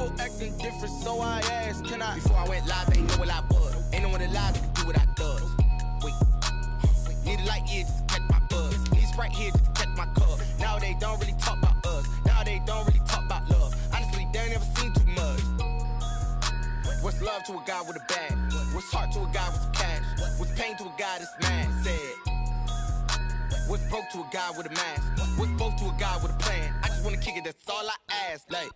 People acting different, so I asked, can I? Before I went live, they ain't know what I was. Ain't no one alive that can do what I does. Wait, need a light here just to catch my buzz. Need Sprite here just to catch my cup. Now they don't really talk about us. Now they don't really talk about love. Honestly, they ain't never seen too much. What's love to a guy with a bag? What's heart to a guy with some cash? What's pain to a guy that's mad? Said. What's broke to a guy with a mask? What's broke to a guy with a plan? I just wanna kick it, that's all I ask. Like,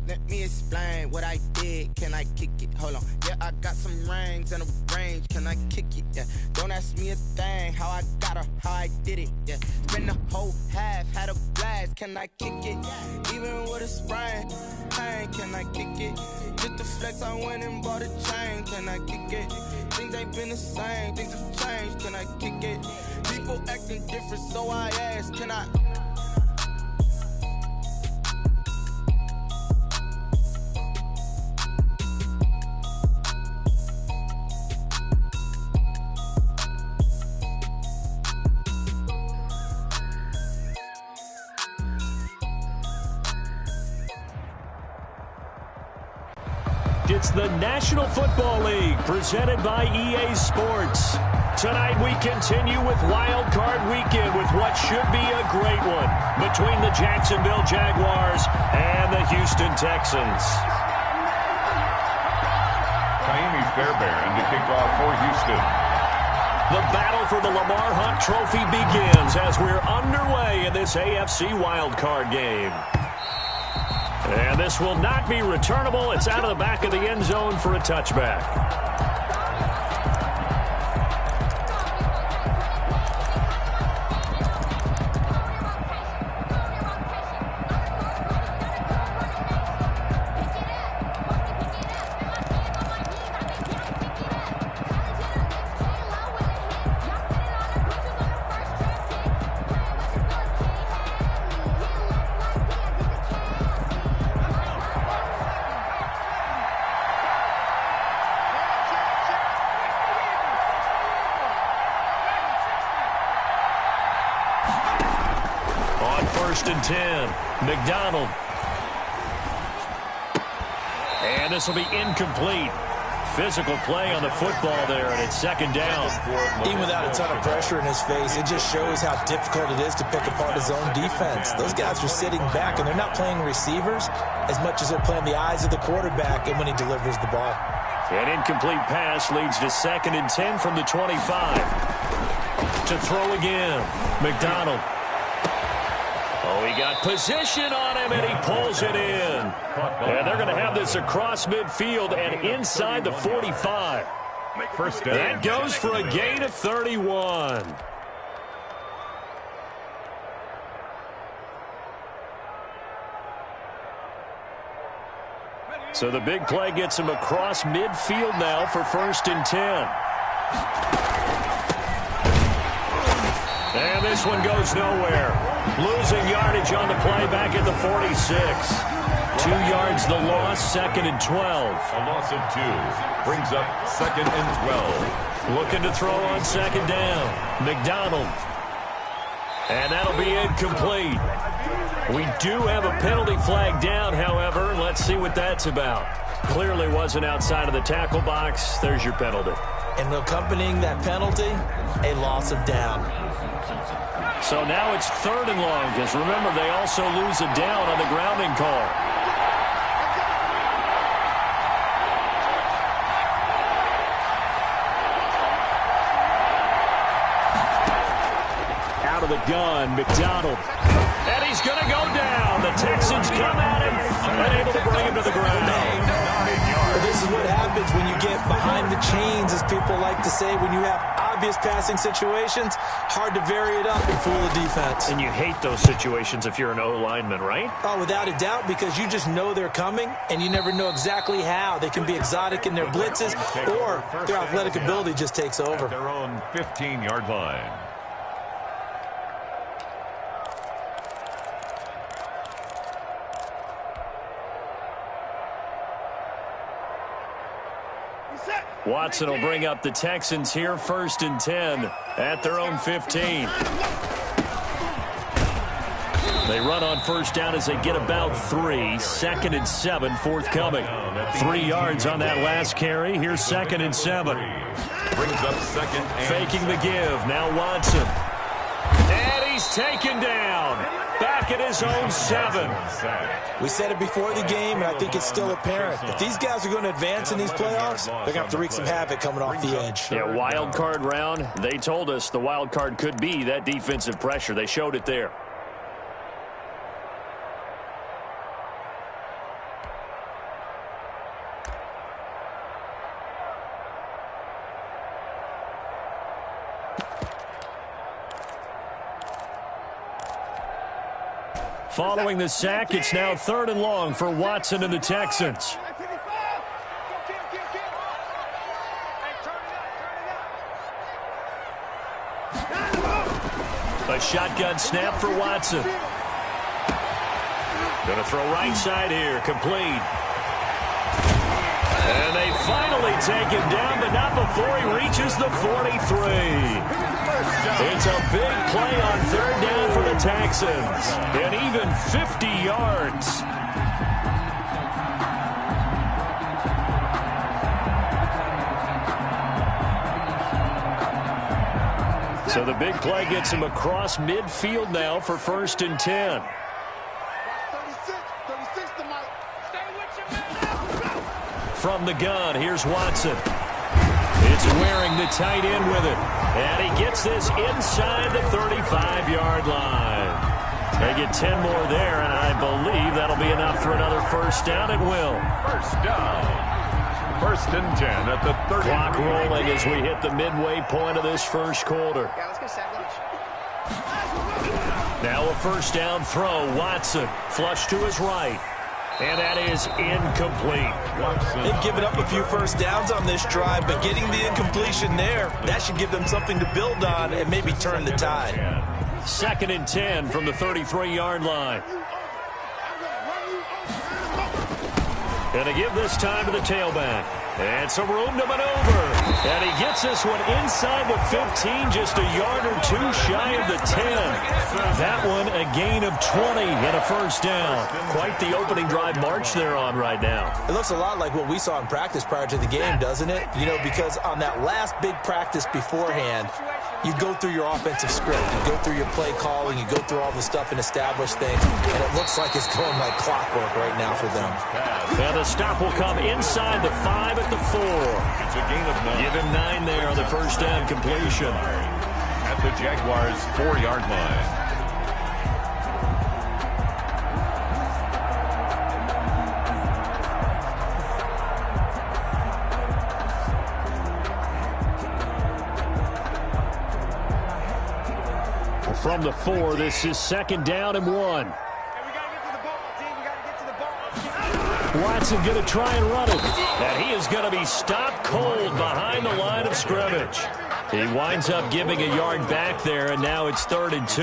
let me explain what I did. Can I kick it? Hold on. Yeah, I got some rings and a range. Can I kick it? Yeah. Don't ask me a thing. How I got her, how I did it. Yeah. Spend the whole half, had a blast. Can I kick it? Even with a sprain. Pain, can I kick it? Just the flex, I went and bought a chain. Can I kick it? Things ain't been the same. Things have changed. Can I kick it? People acting different, so I ask, can I? It's the National Football League presented by EA Sports. Tonight we continue with Wild Card Weekend with what should be a great one between the Jacksonville Jaguars and the Houston Texans. Kaimi Fairbairn to kick off for Houston. The battle for the Lamar Hunt Trophy begins as we're underway in this AFC Wild Card game. And this will not be returnable. It's out of the back of the end zone for a touchback. First and 10, McDonald. And this will be incomplete. Physical play on the football there, and it's second down. Even without a ton of pressure in his face, it just shows how difficult it is to pick apart his own defense. Those guys are sitting back, and they're not playing receivers as much as they're playing the eyes of the quarterback and when he delivers the ball. An incomplete pass leads to second and 10 from the 25. To throw again, McDonald. Oh, he got position on him, and he pulls it in. And they're going to have this across midfield and inside the 45. First down. That goes for a gain of 31. So the big play gets him across midfield now for first and 10. And this one goes nowhere. Losing yardage on the play back at the 46. 2 yards the loss, second and 12. A loss of 2 brings up second and 12. Looking to throw on second down. McDonald. And that'll be incomplete. We do have a penalty flag down, however. Let's see what that's about. Clearly wasn't outside of the tackle box. There's your penalty. And accompanying that penalty, a loss of down. So now it's third and long, because remember, they also lose a down on the grounding call. Out of the gun, McDonald. And he's going to go down. The Texans come at him, unable to bring him to the ground. But this is what happens when you get behind the chains, as people like to say, when you have obvious passing situations, hard to vary it up and fool the defense. And you hate those situations if you're an O-lineman, right? Oh, without a doubt, because you just know they're coming, and you never know exactly how. They can be exotic in their blitzes, or their athletic ability just takes over. At their own 15-yard line. Watson will bring up the Texans here, first and 10 at their own 15. They run on first down as they get about 3. 2nd and 7 forthcoming. 3 yards on that last carry. Here's 2nd and 7. Brings up 2nd and faking the give. Now Watson. And he's taken down. Back at his own 7. We said it before the game, and I think it's still apparent. If these guys are going to advance in these playoffs, they're going to have to wreak some havoc coming off the edge. Yeah, wild card round. They told us the wild card could be that defensive pressure. They showed it there. Following the sack, it's now 3rd and long for Watson and the Texans. A shotgun snap for Watson. Going to throw right side here, complete. And they finally take him down, but not before he reaches the 43. It's a big play on 3rd down for the Texans. And even 50 yards. So the big play gets him across midfield now for 1st and 10. From the gun, here's Watson. It's wearing the tight end with it. And he gets this inside the 35-yard line. They get 10 more there, and I believe that'll be enough for another 1st down. It will. 1st down. 1st and 10 at the 30. Clock rolling as we hit the midway point of this first quarter. Now a 1st down throw. Watson flush to his right. And that is incomplete. They've given up a few 1st downs on this drive, but getting the incompletion there, that should give them something to build on and maybe turn the tide. 2nd and 10 from the 33-yard line. And to give this time to the tailback. And some room to maneuver. And he gets this one inside the 15, just a yard or 2 shy of the 10. That one a gain of 20 and a 1st down. Quite the opening drive march they're on right now. It looks a lot like what we saw in practice prior to the game, doesn't it? You know, because on that last big practice beforehand, you go through your offensive script. You go through your play calling. You go through all the stuff and establish things. And it looks like it's going like clockwork right now for them. And the stop will come inside the 5 at the 4. It's a gain of 9. Give him 9 there on the 1st down completion. At the Jaguars' 4-yard line. From the 4, this is 2nd down and 1. Watson going to try and run it. And he is going to be stopped cold behind the line of scrimmage. He winds up giving a yard back there, and now it's 3rd and 2.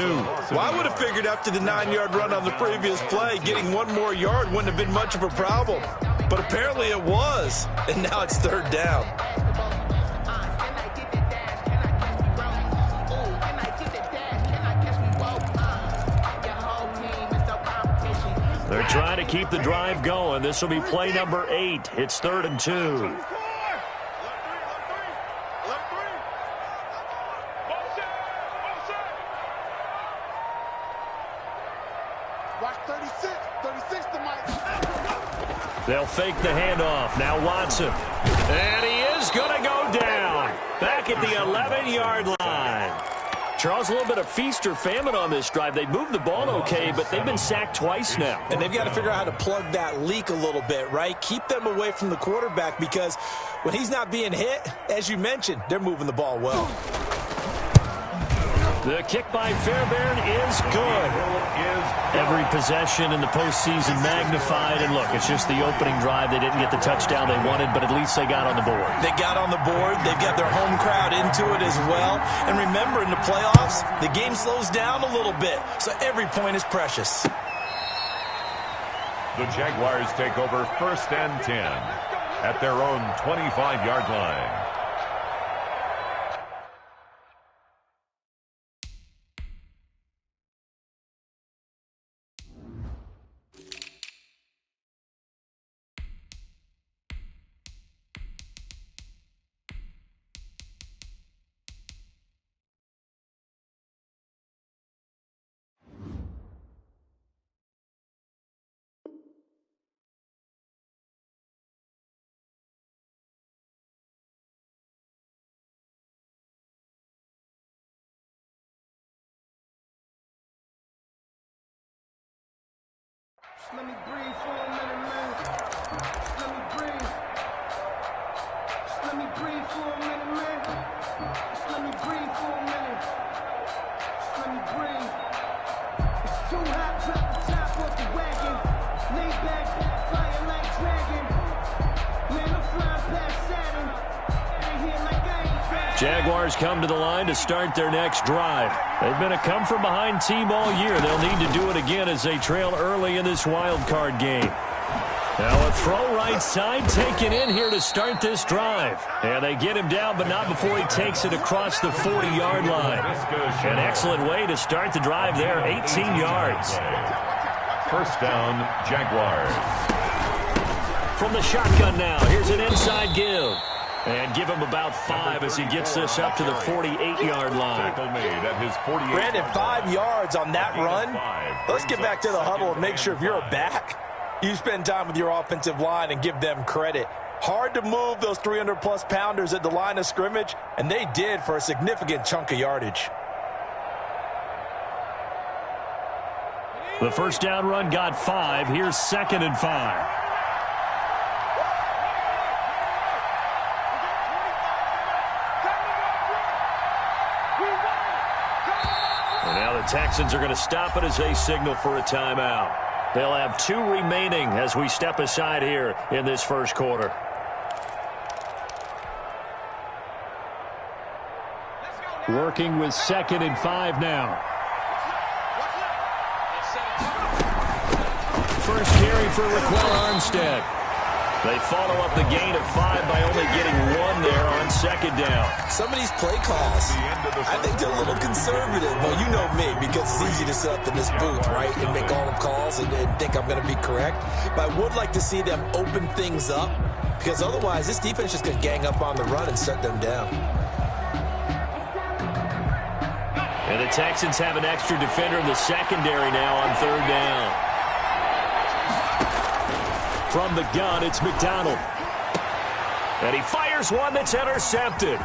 Well, I would have figured after the 9-yard run on the previous play, getting 1 more yard wouldn't have been much of a problem. But apparently it was, and now it's 3rd down. They're trying to keep the drive going. This will be play number 8. It's 3rd and 2. They'll fake the handoff. Now Watson. And he is going to go down. Back at the 11-yard line. Charles, a little bit of feast or famine on this drive. They moved the ball okay, but they've been sacked twice now. And they've got to figure out how to plug that leak a little bit, right? Keep them away from the quarterback because when he's not being hit, as you mentioned, they're moving the ball well. The kick by Fairbairn is good. Every possession in the postseason magnified. And look, it's just the opening drive. They didn't get the touchdown they wanted, but at least they got on the board. They got on the board. They've got their home crowd into it as well. And remember, in the playoffs, the game slows down a little bit. So every point is precious. The Jaguars take over 1st and 10 at their own 25-yard line. Let me breathe for a minute, man. Just let me breathe. Just let me breathe for a minute, man. Just let me breathe for a minute. Just let me breathe. It's too hot, drop the top off the wagon. Lay back, fire like dragon. Man, I'm flying past Saturn. Ain't here like I ain't fat. Jaguars come to the line to start their next drive. They've been a come-from-behind team all year. They'll need to do it again as they trail early in this wild card game. Now a throw right side taken in here to start this drive. And they get him down, but not before he takes it across the 40-yard line. An excellent way to start the drive there, 18 yards. First down, Jaguars. From the shotgun now, here's an inside give. And give him about 5 as he gets this up to the 48-yard line. Brandon, 5 yards on that run. Let's get back to the huddle and make sure if you're a back, you spend time with your offensive line and give them credit. Hard to move those 300-plus pounders at the line of scrimmage, and they did for a significant chunk of yardage. The first down run got 5. Here's 2nd and 5. Texans are going to stop it as they signal for a timeout. They'll have 2 remaining as we step aside here in this first quarter. Working with 2nd and 5 now. First carry for Raquel Armstead. They follow up the gain of 5 by only getting 1 there on 2nd down. Some of these play calls, I think they're a little conservative. Well, you know me, because it's easy to sit up in this booth, right, and make all the calls and think I'm going to be correct. But I would like to see them open things up, because otherwise this defense is just going to gang up on the run and shut them down. And the Texans have an extra defender in the secondary now on 3rd down. From the gun, it's McDonald. And he fires one that's intercepted.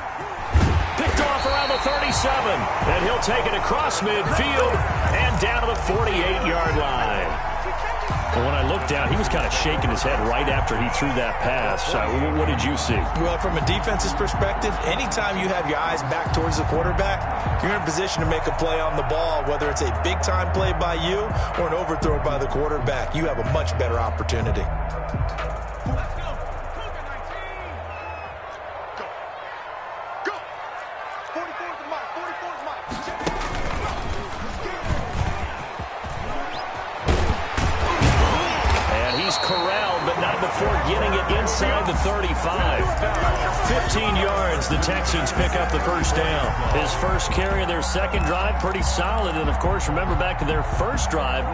Picked off around the 37. And he'll take it across midfield and down to the 48-yard line. And when I looked down, he was kind of shaking his head right after he threw that pass. What did you see? Well, from a defense's perspective, anytime you have your eyes back towards the quarterback, you're in a position to make a play on the ball, whether it's a big-time play by you or an overthrow by the quarterback. You have a much better opportunity. Corralled, but not before getting it inside the 35. 15 yards, the Texans pick up the first down. His first carry of their second drive, pretty solid. And, of course, remember back to their first drive,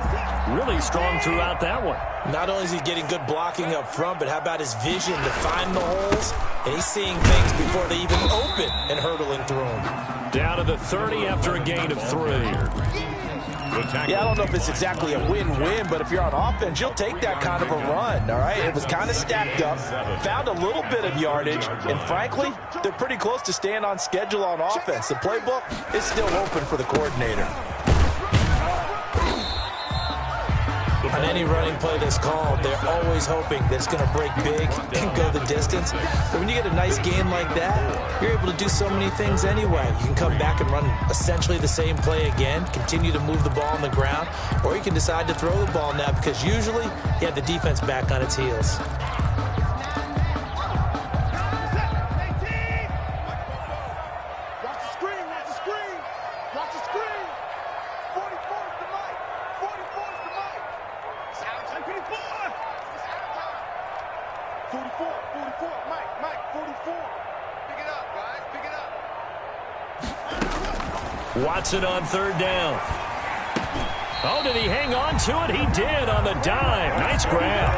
really strong throughout that one. Not only is he getting good blocking up front, but how about his vision to find the holes? And he's seeing things before they even open and hurdling through them. Down to the 30 after a gain of 3. Yeah, I don't know if it's exactly a win-win, but if you're on offense, you'll take that kind of a run, all right? It was kind of stacked up, found a little bit of yardage, and frankly, they're pretty close to staying on schedule on offense. The playbook is still open for the coordinator. On any running play that's called, they're always hoping that it's going to break big and go the distance. But when you get a nice game like that, you're able to do so many things anyway. You can come back and run essentially the same play again, continue to move the ball on the ground, or you can decide to throw the ball now because usually you have the defense back on its heels. Watson on 3rd down. Oh, did he hang on to it? He did on the dive. Nice grab.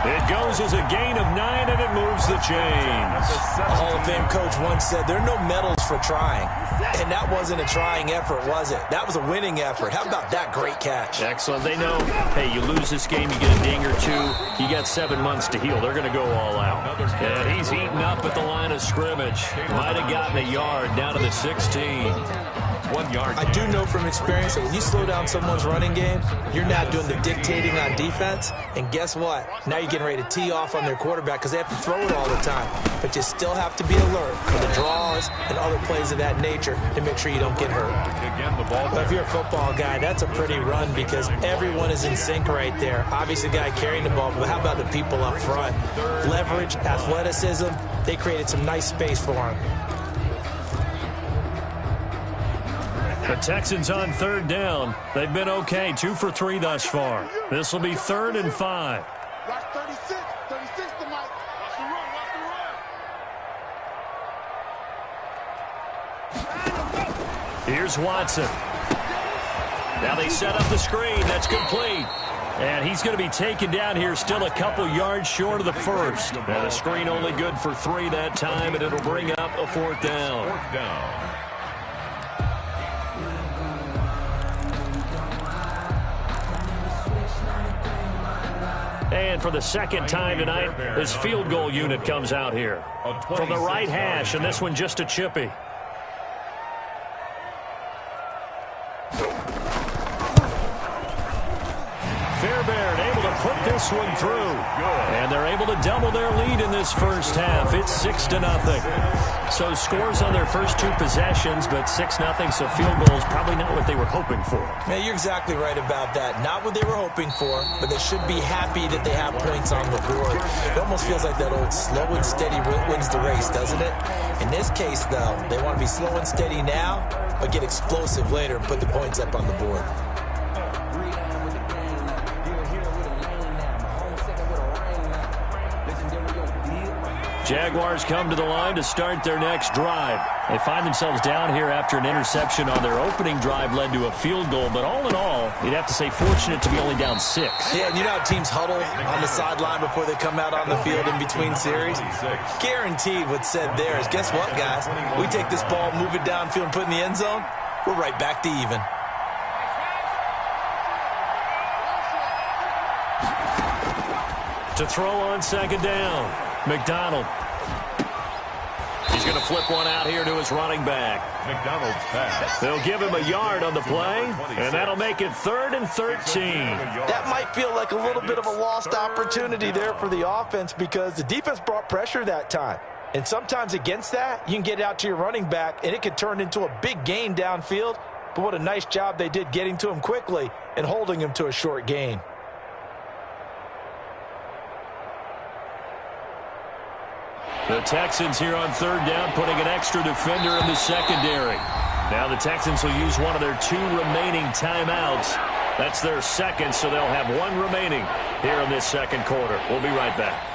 It goes as a gain of 9, and it moves the chains. A Hall of Fame coach once said, there are no medals for trying. And that wasn't a trying effort, was it? That was a winning effort. How about that great catch? Excellent. They know, hey, you lose this game, you get a ding or 2. You got 7 months to heal. They're going to go all out. And he's eaten up at the line of scrimmage. Might have gotten a yard down to the 16. 1 yard. I do know from experience that when you slow down someone's running game, you're not doing the dictating on defense. And guess what? Now you're getting ready to tee off on their quarterback because they have to throw it all the time. But you still have to be alert for the draws and other plays of that nature to make sure you don't get hurt. Again, the ball. But if you're a football guy, that's a pretty run because everyone is in sync right there. Obviously, the guy carrying the ball, but how about the people up front? Leverage, athleticism, they created some nice space for him. The Texans on third down. They've been okay, 2 for 3 thus far. This will be 3rd and 5. Watch 36 to Mike. Watch the run, Here's Watson. Now they set up the screen. That's complete. And he's going to be taken down here, still a couple yards short of the first. And the screen only good for 3 that time, and it'll bring up a 4th down. 4th down. And for the second time tonight, this field goal unit comes out here. From the right hash, and this one just a chippy. Fairbairn able to put this one through. And they're able to double their lead in this first half. It's 6-0. So scores on their first 2 possessions, but 6-0, so field goals probably not what they were hoping for. Man, you're exactly right about that. Not what they were hoping for, but they should be happy that they have points on the board. It almost feels like that old slow and steady wins the race, doesn't it? In this case, though, they want to be slow and steady now, but get explosive later and put the points up on the board. Jaguars come to the line to start their next drive. They find themselves down here after an interception on their opening drive led to a field goal. But all in all, you'd have to say fortunate to be only down 6. Yeah, and you know how teams huddle on the sideline before they come out on the field in between series? Guaranteed what's said there is, guess what, guys? We take this ball, move it downfield, and put it in the end zone, we're right back to even. To throw on second down, McDonald. He's going to flip one out here to his running back. McDonald's pass. They'll give him a yard on the play, and that'll make it 3rd and 13. That might feel like a little bit of a lost opportunity there for the offense because the defense brought pressure that time. And sometimes against that, you can get out to your running back, and it can turn into a big gain downfield. But what a nice job they did getting to him quickly and holding him to a short gain. The Texans here on third down, putting an extra defender in the secondary. Now the Texans will use one of their 2 remaining timeouts. That's their second, so they'll have 1 remaining here in this second quarter. We'll be right back.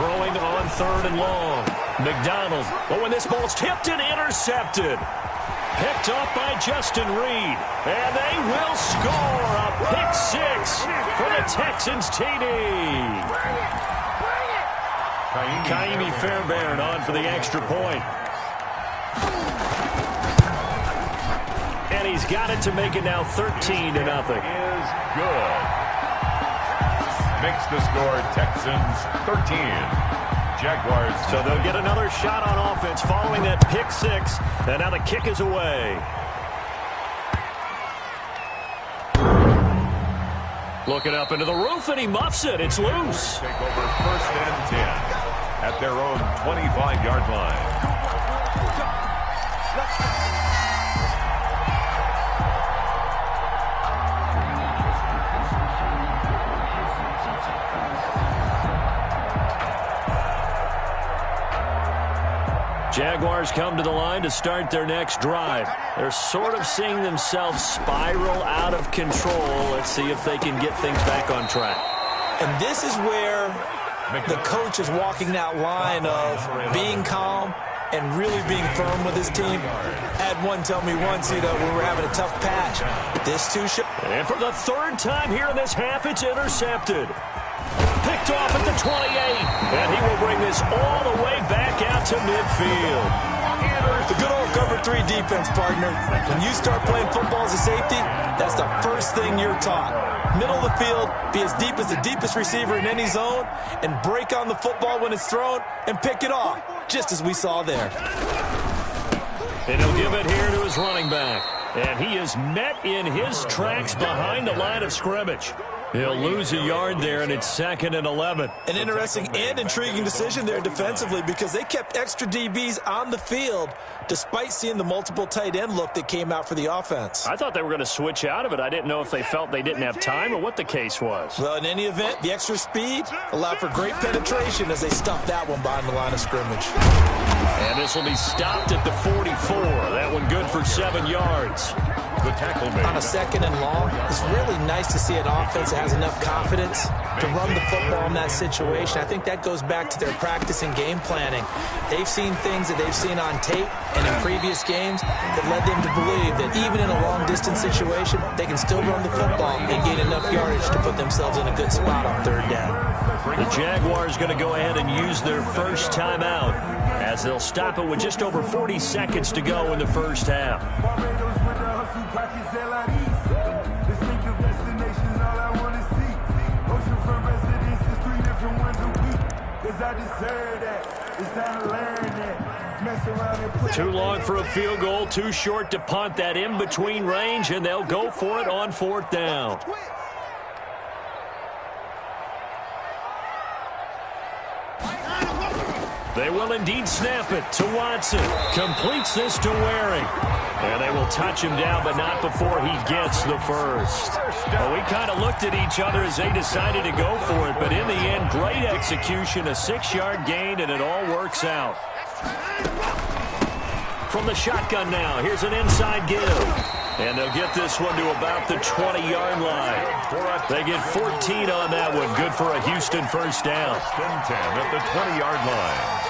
Throwing on 3rd and long. McDonald. Oh, and this ball's tipped and intercepted. Picked up by Justin Reed. And they will score a pick 6 for the Texans TD. K-MAR Fairbairn on for the extra point. And he's got it to make it now 13-0. Is good. Makes the score Texans 13. Jaguars. So they'll get another shot on offense following that pick 6. And now the kick is away. Looking up into the roof, and he muffs it. It's loose. Take over 1st and 10 at their own 25-yard line. Jaguars come to the line to start their next drive. They're sort of seeing themselves spiral out of control. Let's see if they can get things back on track. And this is where the coach is walking that line of being calm and really being firm with his team. Had one tell me once, when we're having a tough patch. This too should. And for the third time here in this half, it's intercepted. Picked off at the 28, and he will bring this all the way back out to midfield. The good old cover 3 defense, partner. When you start playing football as a safety, that's the first thing you're taught. Middle of the field, be as deep as the deepest receiver in any zone, and break on the football when it's thrown and pick it off, just as we saw there. And he'll give it here to his running back. And he is met in his tracks behind the line of scrimmage. He'll lose a yard there, and it's 2nd and 11. An interesting and intriguing decision there defensively because they kept extra DBs on the field despite seeing the multiple tight end look that came out for the offense. I thought they were going to switch out of it. I didn't know if they felt they didn't have time or what the case was. Well, in any event, the extra speed allowed for great penetration as they stuffed that one behind the line of scrimmage. And this will be stopped at the 44. That one good for 7 yards. The tackle made. On a 2nd and long, it's really nice to see an offense that has enough confidence to run the football in that situation. I think that goes back to their practice and game planning. They've seen things that they've seen on tape and in previous games that led them to believe that even in a long-distance situation, they can still run the football and gain enough yardage to put themselves in a good spot on 3rd down. The Jaguars going to go ahead and use their first timeout as they'll stop it with just over 40 seconds to go in the first half. Too long for a field goal, too short to punt. That in-between range, and they'll go for it on 4th down. They will indeed snap it to Watson. Completes this to Waring. And they will touch him down, but not before he gets the first. Well, we kind of looked at each other as they decided to go for it, but in the end, great execution, a 6-yard gain, and it all works out. From the shotgun now, here's an inside give. And they'll get this one to about the 20-yard line. They get 14 on that one. Good for a Houston first down. 10 at the 20-yard line.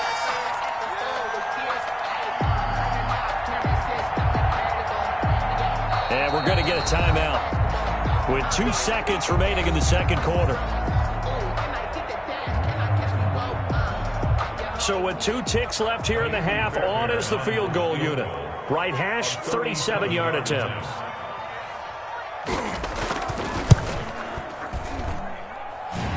And we're going to get a timeout with 2 seconds remaining in the second quarter. So with 2 ticks left here in the half, on is the field goal unit. Right hash, 37-yard attempt.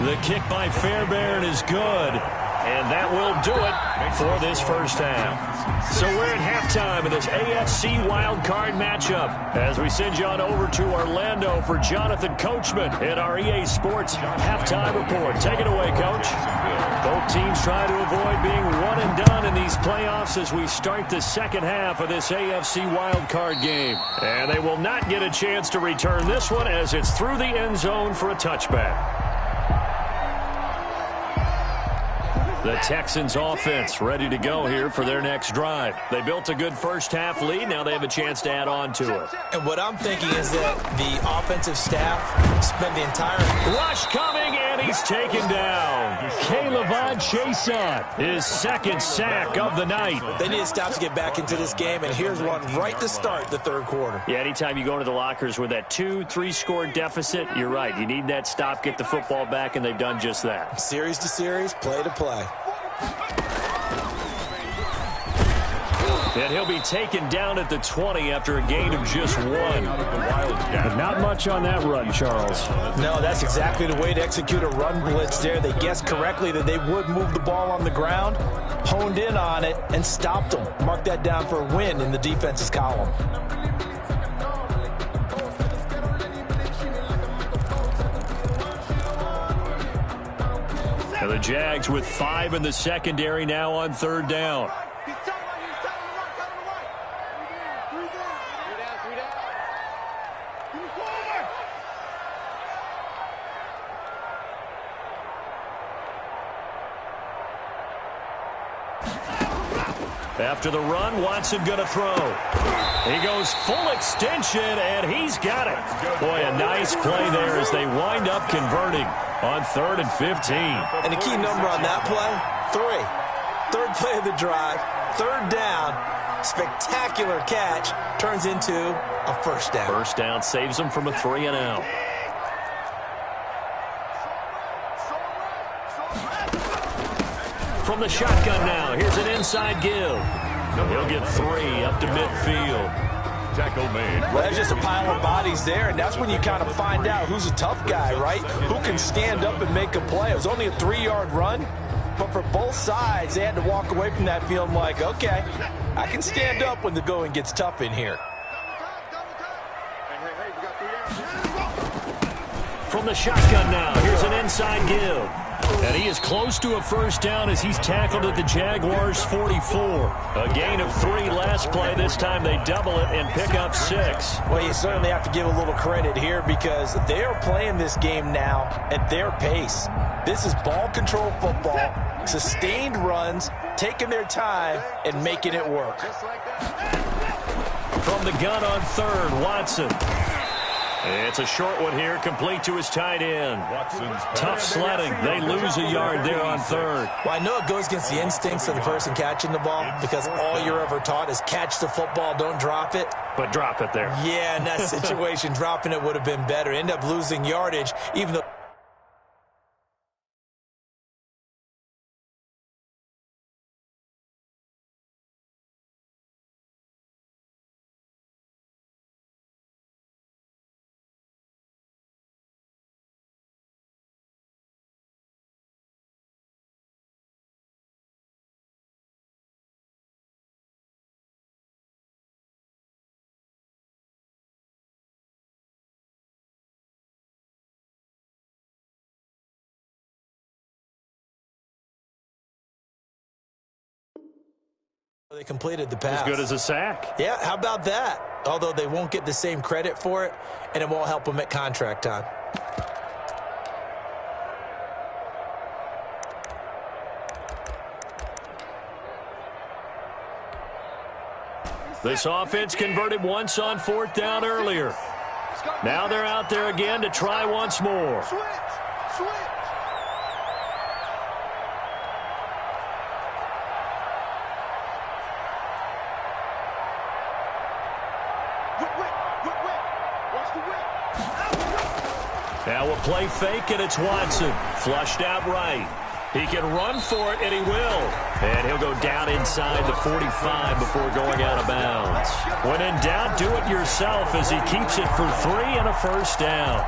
The kick by Fairbairn is good. And that will do it for this first half. So we're at halftime of this AFC wildcard matchup as we send you on over to Orlando for Jonathan Coachman in our EA Sports halftime report. Take it away, Coach. Both teams try to avoid being one and done in these playoffs as we start the second half of this AFC wildcard game. And they will not get a chance to return this one as it's through the end zone for a touchback. The Texans offense ready to go here for their next drive. They built a good first half lead. Now they have a chance to add on to it. And what I'm thinking is that the offensive staff spent the entire rush coming, and he's taken down. K'Lavon Chaisson, his second sack of the night. They need to stop to get back into this game, and here's one right to start the third quarter. Yeah, anytime you go into the lockers with that 2-3 score deficit, you're right. You need that stop, get the football back, and they've done just that. Series to series, play to play. And he'll be taken down at the 20 after a gain of just 1. But not much on that run, Charles. No, that's exactly the way to execute a run blitz there. They guessed correctly that they would move the ball on the ground, honed in on it, and stopped them. Mark that down for a win in the defense's column. And the Jags with 5 in the secondary now on third down. After the run, Watson going to throw. He goes full extension, and he's got it. Boy, a nice play there as they wind up converting on 3rd and 15. And the key number on that play, 3. Third play of the drive, 3rd down, spectacular catch, turns into a 1st down. 1st down saves them from a 3-and-out. From the shotgun now, here's an inside give. He'll get 3 up to midfield. Tackle made. Well, there's just a pile of bodies there, and that's when you kind of find out who's a tough guy, right? Who can stand up and make a play. It was only a 3-yard run, but for both sides, they had to walk away from that field like, okay, I can stand up when the going gets tough in here. From the shotgun now, here's an inside give. And he is close to a 1st down as he's tackled at the Jaguars' 44. A gain of 3 last play. This time they double it and pick up 6. Well, you certainly have to give a little credit here because they are playing this game now at their pace. This is ball control football, sustained runs, taking their time and making it work. From the gun on 3rd, Watson. It's a short one here, complete to his tight end. Tough sledding. They lose a yard there on 3rd. Well, I know it goes against the instincts of the person catching the ball because all you're ever taught is catch the football, don't drop it. But drop it there. Yeah, in that situation, dropping it would have been better. End up losing yardage, even though... They completed the pass. As good as a sack. Yeah, how about that? Although they won't get the same credit for it, and it won't help them at contract time. This offense converted once on 4th down earlier. Now they're out there again to try once more. Switch. Now a play fake, and it's Watson. Flushed out right. He can run for it, and he will. And he'll go down inside the 45 before going out of bounds. When in doubt, do it yourself as he keeps it for 3 and a 1st down.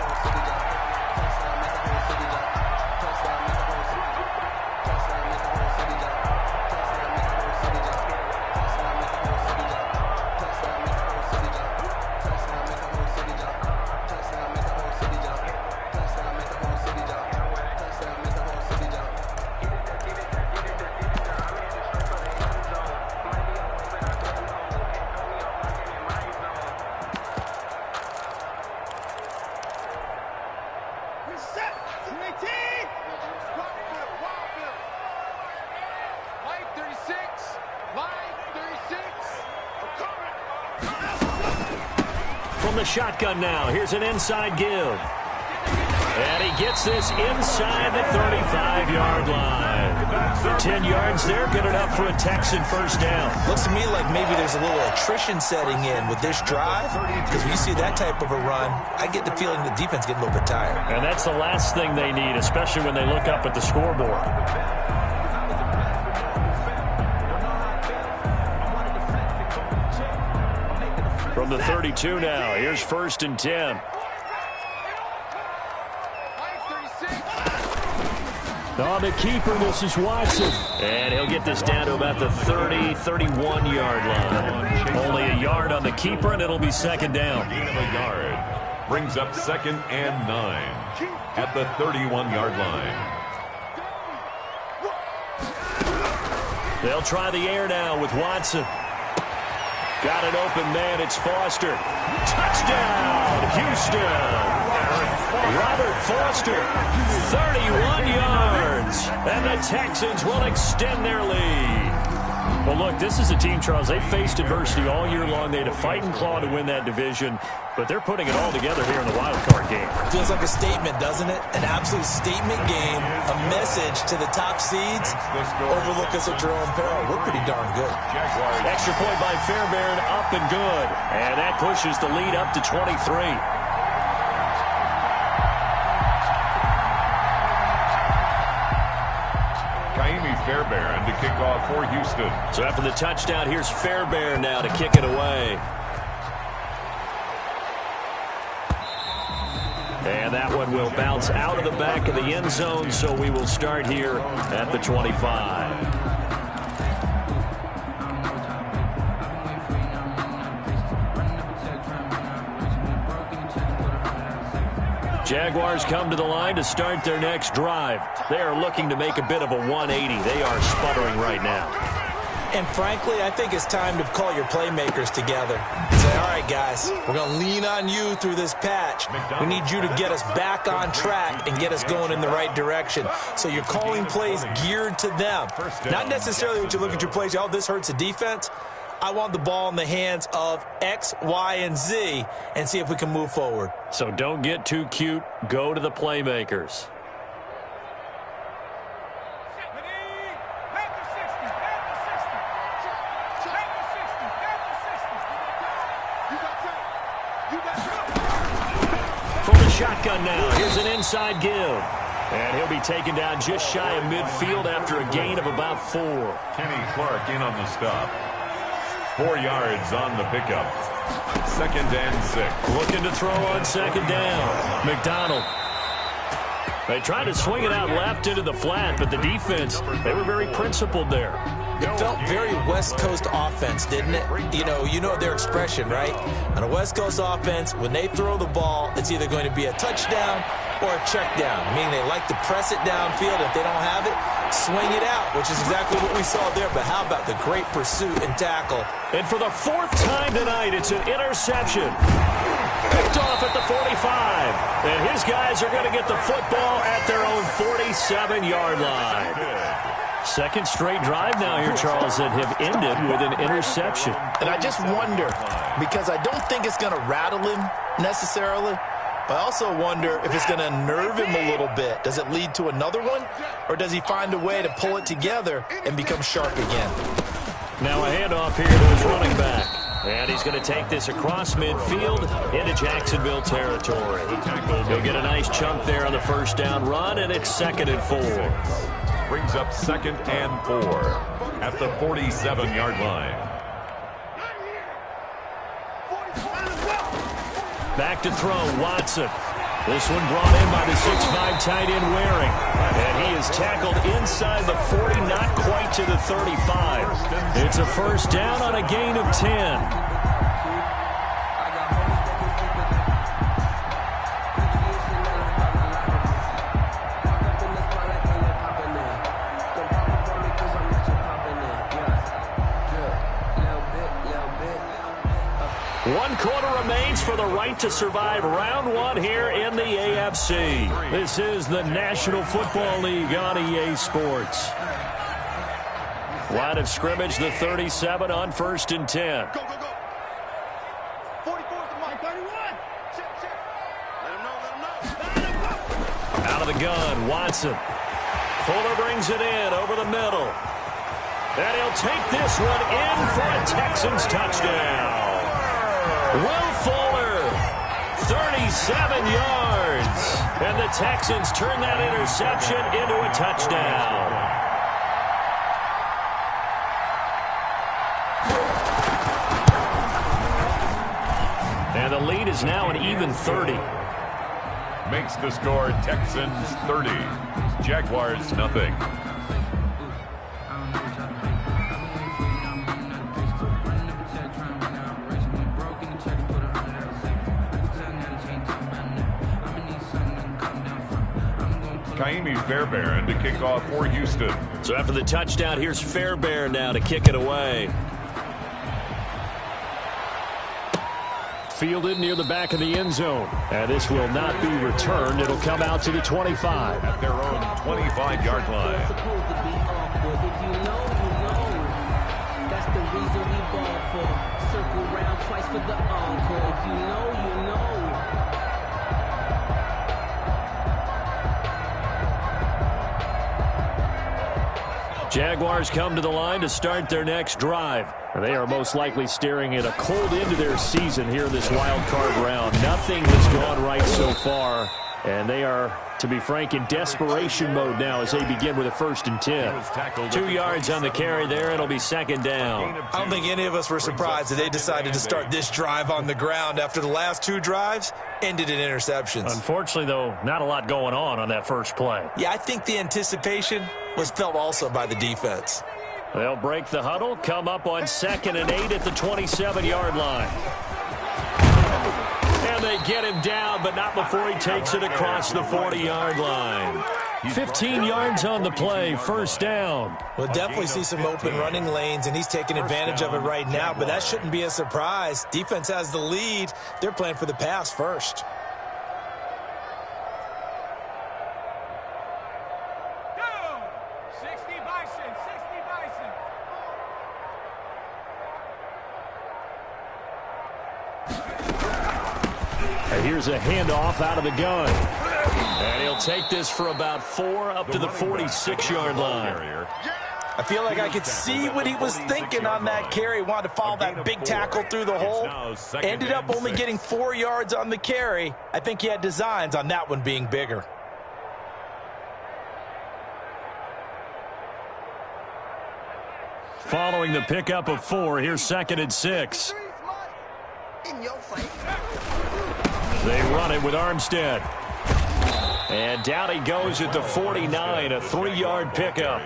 From the shotgun now, here's an inside give. And he gets this inside the 35-yard line. 10 yards there, good enough for a Texan 1st down. Looks to me like maybe there's a little attrition setting in with this drive, because when you see that type of a run, I get the feeling the defense getting a little bit tired. And that's the last thing they need, especially when they look up at the scoreboard. From the 32 now, here's 1st and 10. On the keeper, this is Watson. And he'll get this down to about the 30, 31-yard line. Only a yard on the keeper, and it'll be 2nd down. Gain of a yard. Brings up 2nd and 9 at the 31-yard line. They'll try the air now with Watson. Got an open man. It's Foster. Touchdown, Houston. Robert Foster, 31 yards. And the Texans will extend their lead. Well, look, this is a team, Charles. They faced adversity all year long. They had to fight and claw to win that division, but they're putting it all together here in the wild card game. Feels like a statement, doesn't it? An absolute statement game, a message to the top seeds. Overlook us at your own peril. We're pretty darn good. Extra point by Fairbairn, up and good. And that pushes the lead up to 23. Fairbairn to kick off for Houston. So after the touchdown, here's Fairbairn now to kick it away. And that one will bounce out of the back of the end zone, so we will start here at the 25. Jaguars come to the line to start their next drive. They are looking to make a bit of a 180. They are sputtering right now. And frankly, I think it's time to call your playmakers together. Say, all right, guys, we're going to lean on you through this patch. We need you to get us back on track and get us going in the right direction. So you're calling plays geared to them. Not necessarily what you look at your plays, oh, this hurts the defense. I want the ball in the hands of X, Y, and Z and see if we can move forward. So don't get too cute. Go to the playmakers. From the shotgun now, here's an inside give. And he'll be taken down just shy of midfield after a gain of about 4. Kenny Clark in on the stop. 4 yards on the pickup. 2nd and 6. Looking to throw on 2nd down. McDonald. They tried to swing it out left into the flat, but the defense, they were very principled there. It felt very West Coast offense, didn't it? You know their expression, right? On a West Coast offense, when they throw the ball, it's either going to be a touchdown or a check down, meaning they like to press it downfield. If they don't have it, swing it out, which is exactly what we saw there. But how about the great pursuit and tackle? And for the 4th time tonight, it's an interception. Picked off at the 45. And his guys are going to get the football at their own 47-yard line. 2nd straight drive now here, Charles, that have ended with an interception. And I just wonder, because I don't think it's going to rattle him necessarily, but I also wonder if it's going to nerve him a little bit. Does it lead to another one, or does he find a way to pull it together and become sharp again? Now a handoff here to his running back. And he's going to take this across midfield into Jacksonville territory. He'll get a nice chunk there on the 1st down run, and it's 2nd and 4. Brings up 2nd and 4 at the 47-yard line. Back to throw, Watson. This one brought in by the 6'5" tight end Waring. And he is tackled inside the 40, not quite to the 35. It's a 1st down on a gain of 10. One quarter remains for the right to survive round 1 here in the AFC. This is the National Football League on EA Sports. Line of scrimmage, the 37 on 1st and 10. Go, go, go. 44 to Mike. 31. Check, check. Let him know. Out of the gun, Watson. Fuller brings it in over the middle. And he'll take this one in for a Texans touchdown. Will Fuller, 37 yards. And the Texans turn that interception into a touchdown. And the lead is now an even 30. Makes the score Texans 30. Jaguars nothing. Fairbairn to kick off for Houston. So after the touchdown, here's Fairbairn now to kick it away. Fielded near the back of the end zone. And this will not be returned. It'll come out to the 25. At their own 25-yard line. for. Circle round twice for the encore. If you know, you know. Jaguars come to the line to start their next drive. They are most likely staring at a cold end to their season here in this wild card round. Nothing has gone right so far, and they are, to be frank, in desperation mode now as they begin with a 1st and 10. 2 yards on the carry there. It'll be 2nd down. I don't think any of us were surprised that they decided to start this drive on the ground after the last 2 drives ended in interceptions. Unfortunately, though, not a lot going on that first play. Yeah, I think the anticipation was felt also by the defense. They'll break the huddle, come up on 2nd and 8 at the 27-yard line. And they get him down, but not before he takes it across the 40-yard line. 15 yards on the play, 1st down. We'll definitely see some open running lanes, and he's taking advantage of it right now, but that shouldn't be a surprise. Defense has the lead. They're playing for the pass first. Here's a handoff out of the gun. And he'll take this for about 4 up to the 46-yard line. I feel like I could see what he was thinking on that carry. Wanted to follow that big tackle through the hole. Ended up only getting 4 yards on the carry. I think he had designs on that one being bigger. Following the pickup of 4, here's 2nd and 6. They run it with Armstead. And down he goes at the 49, a 3-yard pickup.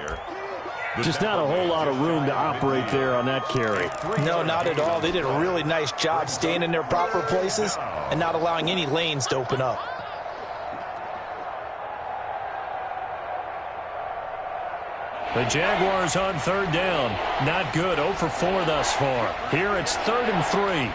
Just not a whole lot of room to operate there on that carry. No, not at all. They did a really nice job staying in their proper places and not allowing any lanes to open up. The Jaguars on 3rd down. Not good. 0 for 4 thus far. Here it's 3rd and 3.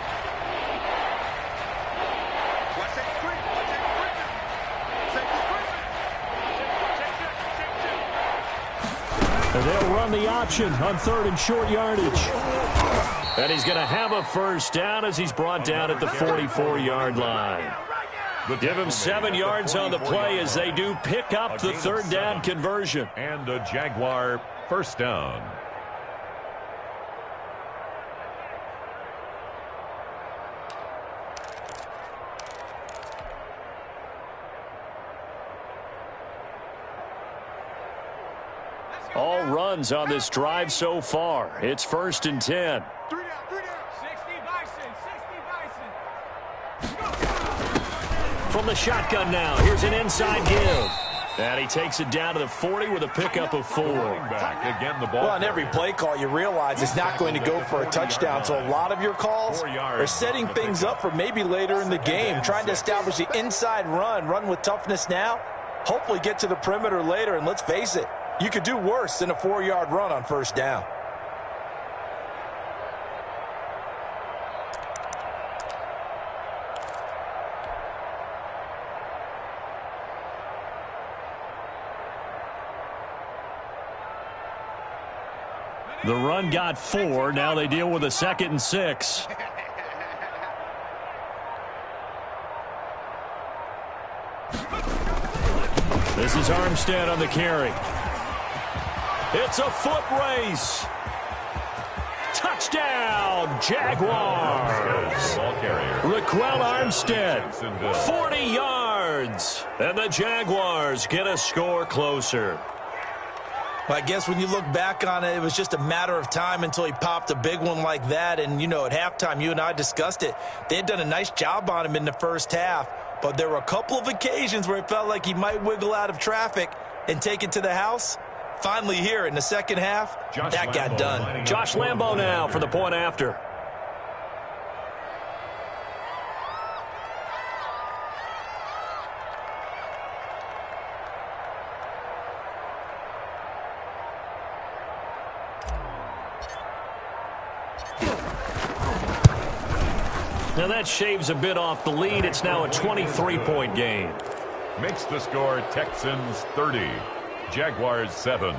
And they'll run the option on 3rd and short yardage. And he's going to have a 1st down as he's brought down at the 44-yard line. Give him 7 yards on the play as they do pick up the 3rd down conversion. And a Jaguar 1st down. All runs on this drive so far. It's 1st and 10. From the shotgun now, here's an inside give. And he takes it down to the 40 with a pickup of 4. Again, the ball. Well, on every play call, you realize it's not going to go for a touchdown. So a lot of your calls are setting things up for maybe later in the game, trying to establish the inside run with toughness now, hopefully get to the perimeter later. And let's face it, you could do worse than a 4-yard run on 1st down. The run got 4. Now they deal with a 2nd and 6. This is Armstead on the carry. It's a foot race. Touchdown, Jaguars. Raquel Armstead, 40 yards. And the Jaguars get a score closer. Well, I guess when you look back on it, it was just a matter of time until he popped a big one like that. And, you know, at halftime, you and I discussed it. They had done a nice job on him in the 1st half. But there were a couple of occasions where it felt like he might wiggle out of traffic and take it to the house. Finally here in the 2nd half, that got done. Josh Lambo now for the point after. Now that shaves a bit off the lead. It's now a 23-point game. Makes the score Texans 30, Jaguars 7.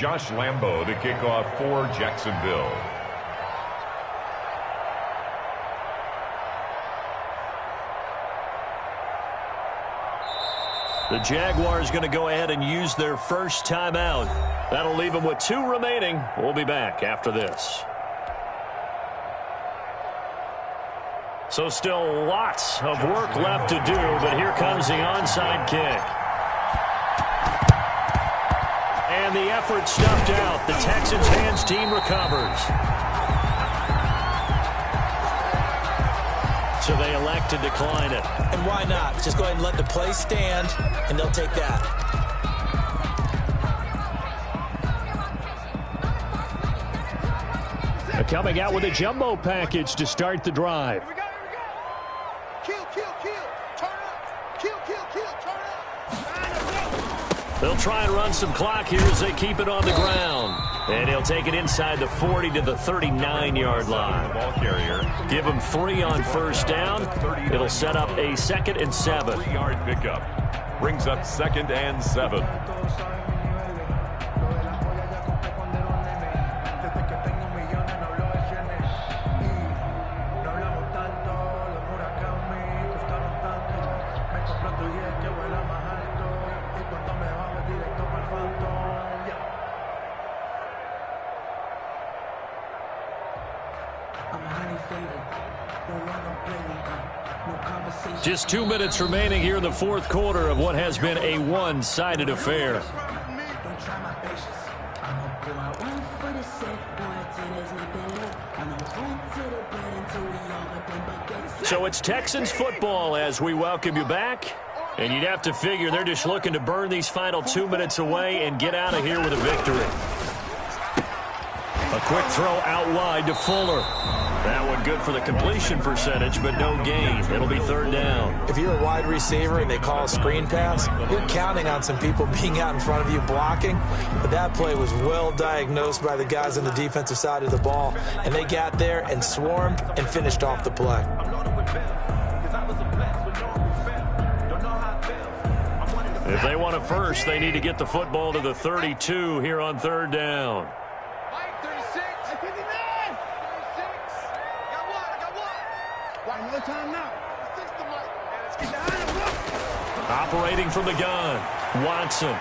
Josh Lambo to kick off for Jacksonville. The Jaguars going to go ahead and use their first timeout. That'll leave them with 2 remaining. We'll be back after this. So still lots of work left to do, but here comes the onside kick. And the effort snuffed out. The Texans hands team recovers. So they elect to decline it. And why not? Just go ahead and let the play stand, and they'll take that. Coming out with a jumbo package to start the drive. Here we go, Kill, turn up. Kill, turn up. They'll try and run some clock here as they keep it on the ground. And he'll take it inside the 40 to the 39-yard line. Ball carrier. Give him 3 on first down. It'll set up a 2nd and 7. 3-yard pickup. Brings up 2nd and 7. Just 2 minutes remaining here in the 4th quarter of what has been a one-sided affair. So it's Texans football as we welcome you back. And you'd have to figure they're just looking to burn these final 2 minutes away and get out of here with a victory. A quick throw out wide to Fuller. That one good for the completion percentage, but no gain. It'll be 3rd down. If you're a wide receiver and they call a screen pass, you're counting on some people being out in front of you blocking. But that play was well diagnosed by the guys on the defensive side of the ball. And they got there and swarmed and finished off the play. If they want a first, they need to get the football to the 32 here on 3rd down. Operating from the gun, Watson.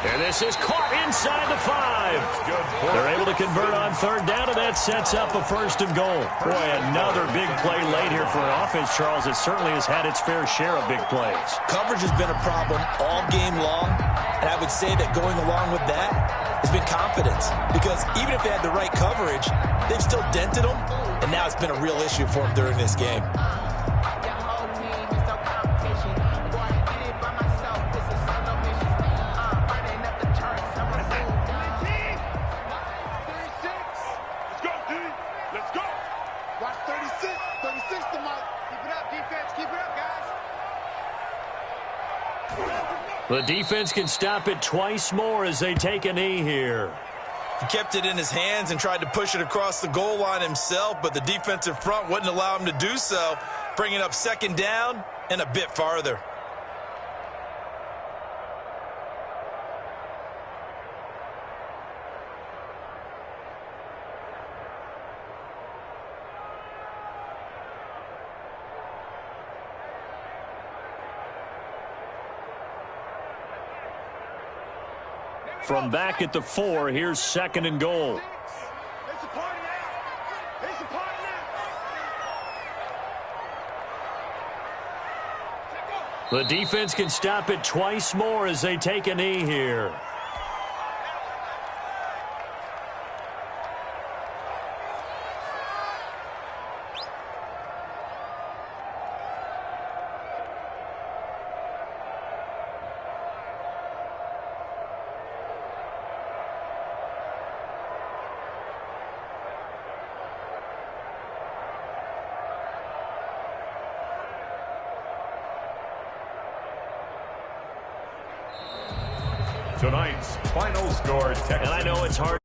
And this is caught inside the 5. They're able to convert on 3rd down, and that sets up a 1st and goal. Boy, another big play late here for an offense, Charles. It certainly has had its fair share of big plays. Coverage has been a problem all game long, and I would say that going along with that has been confidence. Because even if they had the right coverage, they've still dented them, and now it's been a real issue for them during this game. The defense can stop it twice more as they take a knee here. He kept it in his hands and tried to push it across the goal line himself, but the defensive front wouldn't allow him to do so, bringing up 2nd down and a bit farther. From back at the 4, here's 2nd and goal. The defense can stop it twice more as they take a knee here. Tonight's final score, Texans. And I know it's hard.